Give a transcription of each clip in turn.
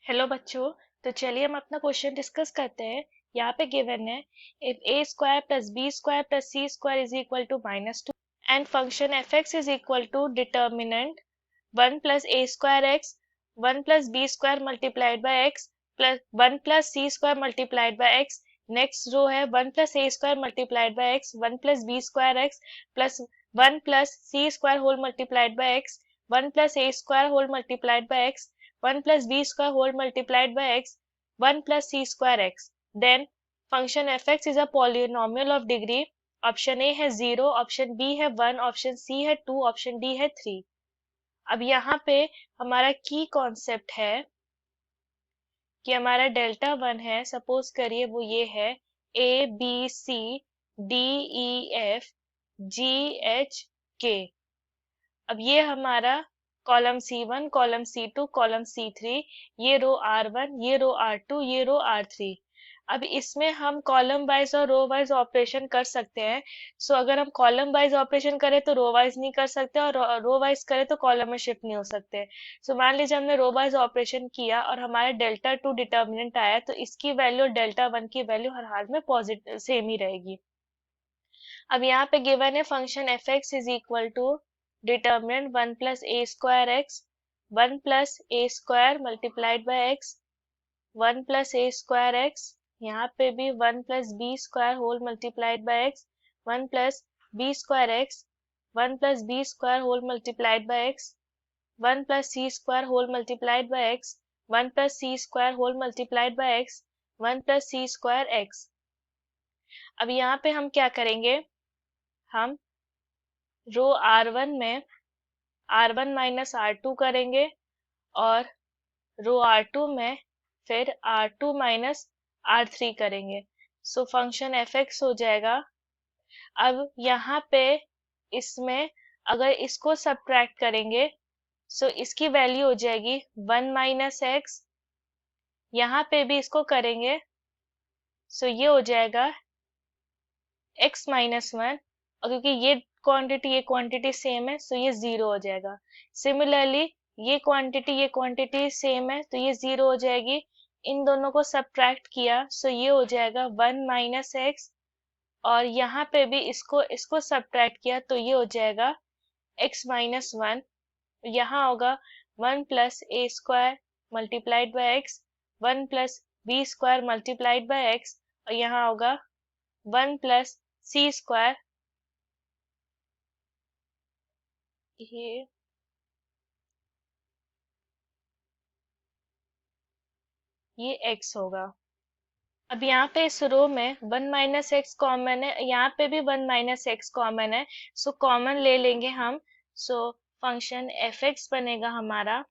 Hello बच्चों। तो चलिए हम अपना क्वेश्चन डिस्कस करते हैं। यहाँ पे गिवन है if a square plus B square plus C square is equal to -2 and function F x is equal to determinant 1 plus A square x 1 plus B square multiplied by x plus 1 plus C square multiplied by x. Next row है 1 plus A square multiplied by x 1 plus B square x plus 1 plus C square whole multiplied by x 1 plus A square whole multiplied by x 1 plus b square whole multiplied by x 1 plus c square x. Then function fx is a polynomial of degree. Option A है 0, option B है 1, option C है 2, option D है 3। अब यहाँ पे हमारा की concept है कि हमारा डेल्टा 1 है, सपोज करिए वो ये है A B C D E F G H K. अब ये हमारा column C1, column C2, column C3, ये रो R1, ये रो R2, ये रो R3। अब इसमें हम कॉलम वाइज और रो वाइज ऑपरेशन कर सकते हैं। सो अगर हम कॉलम वाइज ऑपरेशन करें तो रो वाइज नहीं कर सकते और रो वाइज करें तो कॉलम में शिफ्ट नहीं हो सकते। सो मान लीजिए हमने रो वाइज ऑपरेशन किया और हमारा डेल्टा 2 डिटर्मिनेंट आया, तो इसकी वैल्यू डेल्टा 1 की वैल्यू हर हाल में पॉजिटिव सेम ही रहेगी। अब यहाँ पे गिवन है function F x is equal to determinant 1 plus A square x 1 plus A square multiplied by x 1 plus A square x, यहाँ पे भी 1 plus B square whole multiplied by x 1 plus B square x 1 plus B square whole multiplied by x 1 plus C square whole multiplied by x 1 plus C square whole multiplied by x 1 plus C square x. अब यहाँ पे हम क्या करेंगे, हम रो R1 में R1 minus R2 करेंगे और रो R2 में फिर R2 माइनस R3 करेंगे। सो फंक्शन fx हो जाएगा। अब यहाँ पे इसमें अगर इसको सब्ट्रैक्ट करेंगे सो इसकी वैल्यू हो जाएगी 1 माइनस एक्स। यहाँ पे भी इसको करेंगे सो ये हो जाएगा x माइनस 1, और क्योंकि ये क्वांटिटी सेम है सो ये 0 हो जाएगा। सिमिलरली ये क्वांटिटी सेम है तो ये 0 हो जाएगी। इन दोनों को सब्ट्रैक्ट किया सो ये हो जाएगा 1 माइनस एक्स, और यहाँ पे भी इसको सब्ट्रैक्ट किया तो ये हो जाएगा x माइनस 1। यहाँ होगा 1 plus A square multiplied by x 1 plus B square multiplied by x, और यहाँ होगा 1 प्लस सी स्क्वायर, ये x होगा। अब यहाँ पे इस रो में 1 माइनस एक्स कॉमन है, यहाँ पे भी 1 माइनस एक्स कॉमन है, सो कॉमन ले लेंगे हम। सो फंक्शन एफ एक्स बनेगा हमारा,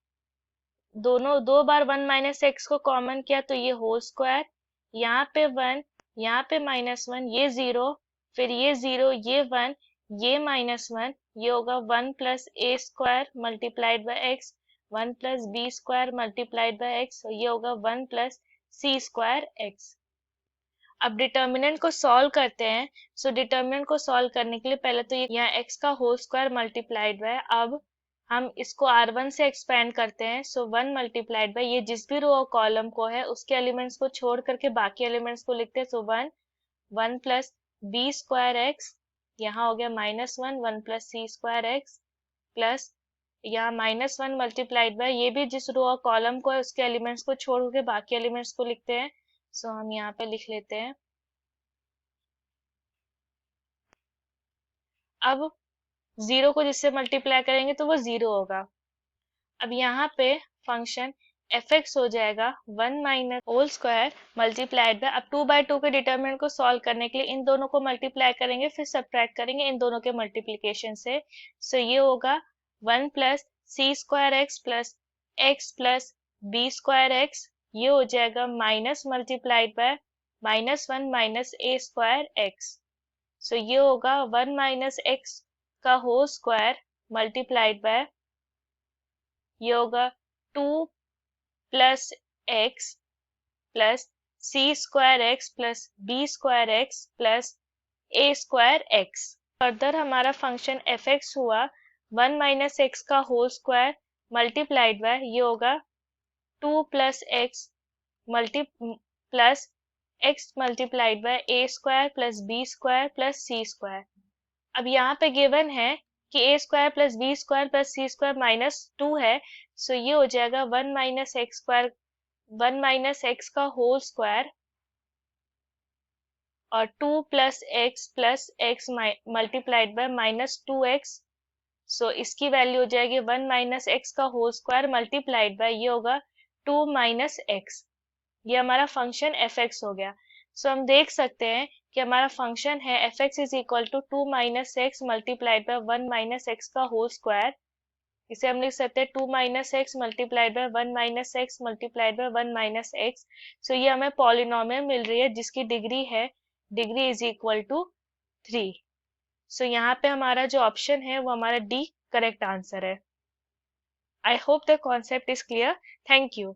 दोनों दो बार 1 माइनस एक्स को कॉमन किया तो ये होल स्क्वायर, यहाँ पे 1, यहाँ पे -1, ये 0, फिर ये 0, ये 1, ये -1, ये होगा 1 plus A square multiplied by x 1 plus B square multiplied by x, ये होगा 1 प्लस सी स्क्वायर एक्स। अब डिटर्मिनेंट को सॉल्व करते हैं। सो डिटर्मिनेंट को सॉल्व करने के लिए पहले तो ये यहाँ x का होल स्क्वायर मल्टीप्लाइड बाय, अब हम इसको R1 से एक्सपेंड करते हैं। सो 1 मल्टीप्लाइड बाय ये जिस भी रो और कॉलम को है उसके एलिमेंट्स को छोड़ करके बाकी एलिमेंट्स को लिखते हैं। सो 1 प्लस बी स्क्वायर एक्स, यहाँ हो गया -1 1 प्लस सी स्क्वायर एक्स, प्लस यहाँ -1 मल्टीप्लाइड बाय ये भी जिस रो और कॉलम को है उसके एलिमेंट्स को छोड़ के बाकी एलिमेंट्स को लिखते हैं। सो हम यहाँ पे लिख लेते हैं। अब 0 को जिससे मल्टीप्लाई करेंगे तो वो 0 होगा। अब यहाँ पे फंक्शन एफ एक्स हो जाएगा 1 minus whole square multiplied by, अब 2/2 के डिटरमिनेंट को सॉल्व करने के लिए इन दोनों को मल्टीप्लाई करेंगे फिर सब्ट्रैक्ट करेंगे इन दोनों के मल्टीप्लिकेशन से। सो ये होगा 1 प्लस सी square x plus X plus B square X, ये हो जाएगा minus multiplied by -1 minus A square X. So ये होगा 1 माइनस एक्स का होल स्क्वायर मल्टीप्लाइड बाय, ये होगा 2 प्लस एक्स प्लस सी square x plus B square x plus ए square X. Further हमारा function F X हुआ 1 माइनस एक्स का whole square multiplied by, ये होगा 2 plus x plus x multiplied by a square plus b square plus c square। अब यहाँ पे given है कि a square plus B square plus C square -2 है, सो ये हो जाएगा 1 minus x square, 1 minus x का होल स्क्वायर और 2 plus x multiplied by -2x। So इसकी वैल्यू हो जाएगी 1 माइनस एक्स का होल स्क्वायर मल्टीप्लाइड बाय ये होगा 2 माइनस एक्स। ये हमारा फंक्शन एफ एक्स हो गया। सो हम देख सकते हैं कि हमारा फंक्शन है F x is equal to 2 minus X multiplied by 1 minus x का होल स्क्वायर। इसे हम लिख सकते हैं 2 minus X multiplied by 1 minus X multiplied by 1 minus X. So ये हमें पॉलिनोमियल मिल रही है जिसकी डिग्री है, degree is equal to 3। So यहाँ पे हमारा जो ऑप्शन है वो हमारा डी करेक्ट आंसर है। I hope the concept is clear. Thank you.